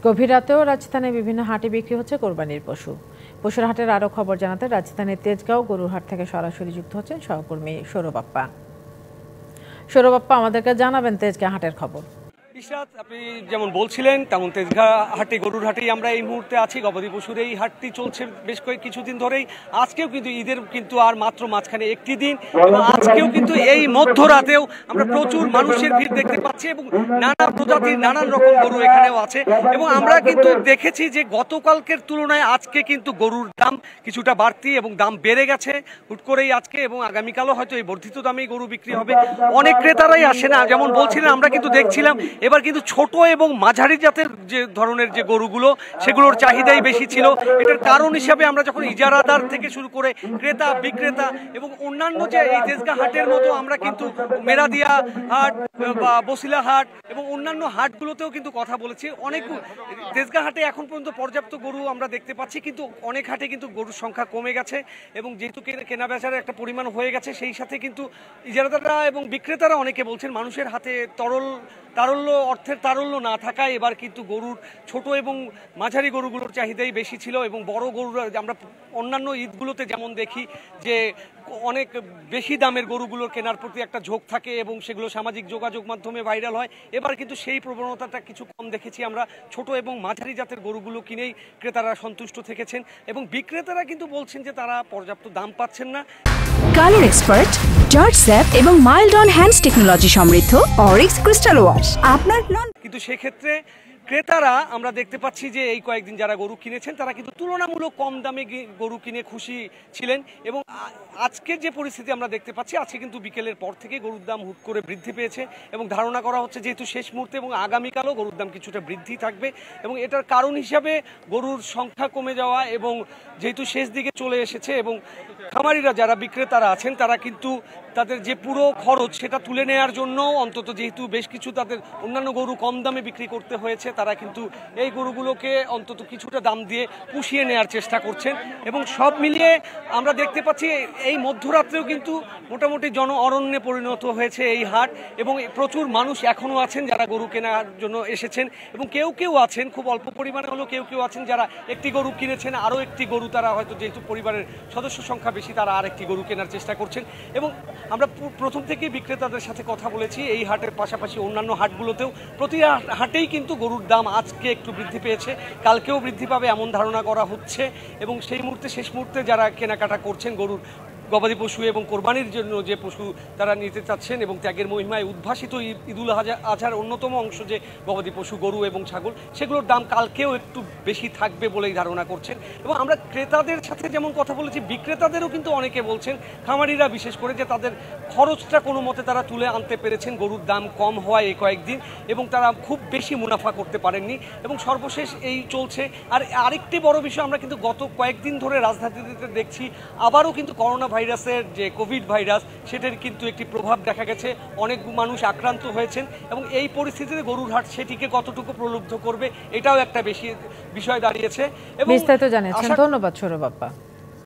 গভীর রাতেও রাজধানীর বিভিন্ন হাটে বিক্রি হচ্ছে কোরবানির পশু। পশুর হাটের আরও খবর জানাতে রাজধানীর তেজগাঁও গরুর হাট থেকে সরাসরি যুক্ত হচ্ছেন সহকর্মী সৌরবাপ্পা। সৌরবাপ্পা, আমাদেরকে জানাবেন তেজগাঁ হাটের খবর। ইশরাত, আপনি যেমন বলছিলেন তেমন তেজগাঁ হাটে গরুর হাটেই আমরা এই মুহূর্তে আছি। গবাদি পশুর এই হাটটি চলছে বেশ কিছুদিন ধরেই। আজকেও কিন্তু ঈদের কিন্তু আর মাত্র মাঝখানে একটি দিন, এবং আজকেও কিন্তু এই মধ্যরাতেও আমরা প্রচুর মানুষের ভিড় দেখতে পাচ্ছি এবং নানা প্রজাতির নানান রকম গরু এখানেও আছে। এবং আমরা কিন্তু দেখেছি যে গতকালকের তুলনায় আজকে কিন্তু গরুর দাম কিছুটা বাড়তি এবং দাম বেড়ে গেছে হুট করেই আজকে, এবং আগামীকালও হয়তো এই বর্ধিত দামেই গরু বিক্রি হবে। অনেক ক্রেতারাই আসে না, যেমন বলছিলেন আমরা কিন্তু দেখছিলাম এবার কিন্তু ছোট এবং মাঝারি জাতের যে ধরনের যে গরুগুলো সেগুলোর চাহিদাই বেশি ছিল। এটার কারণ হিসাবে আমরা যখন ইজারাদার থেকে শুরু করে ক্রেতা বিক্রেতা এবং অন্যান্য যে এই তেজগাঁ হাটের মতো আমরা কিন্তু মেরাদিয়া হাট বা বসিলা হাট এবং অন্যান্য হাটগুলোতেও কিন্তু কথা বলেছি। অনেক তেজগাঁ হাটে এখন পর্যন্ত পর্যাপ্ত গরু আমরা দেখতে পাচ্ছি, কিন্তু অনেক হাটে কিন্তু গরুর সংখ্যা কমে গেছে এবং যেহেতু কেনা বেচার একটা পরিমাণ হয়ে গেছে, সেই সাথে কিন্তু ইজারাদাররা এবং বিক্রেতারা অনেকে বলছেন মানুষের হাতে অর্থের তারল্য না থাকায় এবার কিন্তু গরুর ছোট এবং মাঝারি গরুগুলোর চাহিদাই বেশি ছিল। এবং বড় গরুর আমরা অন্যান্য ঈদগুলোতে যেমন দেখি যে অনেক বেশি দামের গরুগুলোর কেনার প্রতি একটা ঝোঁক থাকে এবং সেগুলো সামাজিক যোগাযোগ মাধ্যমে ভাইরাল হয়। এবার কিন্তু সেই প্রবণতাটা কিছু কম দেখেছি আমরা। ছোট এবং মাঝারি জাতের গরুগুলো কিনেই ক্রেতারা সন্তুষ্ট থেকেছেন এবং বিক্রেতারা কিন্তু বলছেন যে তারা পর্যাপ্ত দাম পাচ্ছেন না। কালার এক্সপার্ট, জর্জ স্যাপ এবং মাইল্ড অন হ্যান্ডস টেকনোলজি সমৃদ্ধ অরিক্স ক্রিস্টাল ওয়াশ আপনার কিন্তু সেক্ষেত্রে ক্রেতারা আমরা দেখতে পাচ্ছি যে এই কয়েকদিন যারা গরু কিনেছেন তারা কিন্তু তুলনামূলক কম দামে গরু কিনে খুশি ছিলেন। এবং আজকের যে পরিস্থিতি আমরা দেখতে পাচ্ছি, আজকে কিন্তু বিকেলের পর থেকে গরুর দাম হুট করে বৃদ্ধি পেয়েছে এবং ধারণা করা হচ্ছে যেহেতু শেষ মুহূর্তে এবং আগামীকালও গরুর দাম কিছুটা বৃদ্ধি থাকবে। এবং এটার কারণ হিসাবে গরুর সংখ্যা কমে যাওয়া এবং যেহেতু শেষ দিকে চলে এসেছে এবং খামারিরা যারা বিক্রেতারা আছেন তারা কিন্তু তাদের যে পুরো খরচ সেটা তুলে নেওয়ার জন্য অন্তত যেহেতু বেশ কিছু তাদের অন্যান্য গরু কম দামে বিক্রি করতে হয়েছে, তারা কিন্তু এই গরুগুলোকে অন্তত কিছুটা দাম দিয়ে পুষিয়ে নেওয়ার চেষ্টা করছেন। এবং সব মিলিয়ে আমরা দেখতে পাচ্ছি এই মধ্যরাত্রেও কিন্তু মোটামুটি জন অরণ্যে পরিণত হয়েছে এই হাট এবং প্রচুর মানুষ এখনও আছেন যারা গরু কেনার জন্য এসেছেন। এবং কেউ আছেন খুব অল্প পরিমাণে হলেও কেউ আছেন যারা একটি গরু কিনেছেন, আরও একটি গরু তারা হয়তো যেহেতু পরিবারের সদস্য সংখ্যা বেশি তারা আরেকটি গরু কেনার চেষ্টা করছেন। এবং আমরা প্রথম থেকেই বিক্রেতাদের সাথে কথা বলেছি এই হাটের পাশাপাশি অন্যান্য হাটগুলোতেও প্রতি হাটেই কিন্তু গরুর দাম আজকে একটু বৃদ্ধি পেয়েছে, কালকেও বৃদ্ধি পাবে এমন ধারণা করা হচ্ছে। এবং সেই মুহূর্তে শেষ মুহূর্তে যারা কেনাকাটা করছেন গরুর গবাদি পশু এবং কোরবানির জন্য যে পশু তারা নিতে চাচ্ছেন এবং ত্যাগের মহিমায় উদ্ভাসিত ঈদুল আজহার অন্যতম অংশ যে গবাদি পশু গরু এবং ছাগল, সেগুলোর দাম কালকেও একটু বেশি থাকবে বলেই ধারণা করছেন। এবং আমরা ক্রেতাদের সাথে যেমন কথা বলেছি, বিক্রেতাদেরও কিন্তু অনেকে বলছেন, খামারিরা বিশেষ করে, যে তাদের খরচটা কোনো মতে তারা তুলে আনতে পেরেছেন গরুর দাম কম হওয়ায় এই কয়েকদিন, এবং তারা খুব বেশি মুনাফা করতে পারেননি। এবং সর্বশেষ এই চলছে। আর আরেকটি বড় বিষয়, আমরা কিন্তু গত কয়েকদিন ধরে রাজধানীতে দেখছি আবারও কিন্তু করোনা ভাইরাসের যে কোভিড ভাইরাস সেটার কিন্তু একটি প্রভাব দেখা গেছে, অনেক মানুষ আক্রান্ত হয়েছেন। এবং এই পরিস্থিতিতে গরুর হাট সেটিকে কতটুকু প্রলুব্ধ করবে এটাও একটা বেশি বিষয় দাঁড়িয়েছে। এবং বিস্তারিত জানিয়েছেন, ধন্যবাদ সৌরবাপ্পা।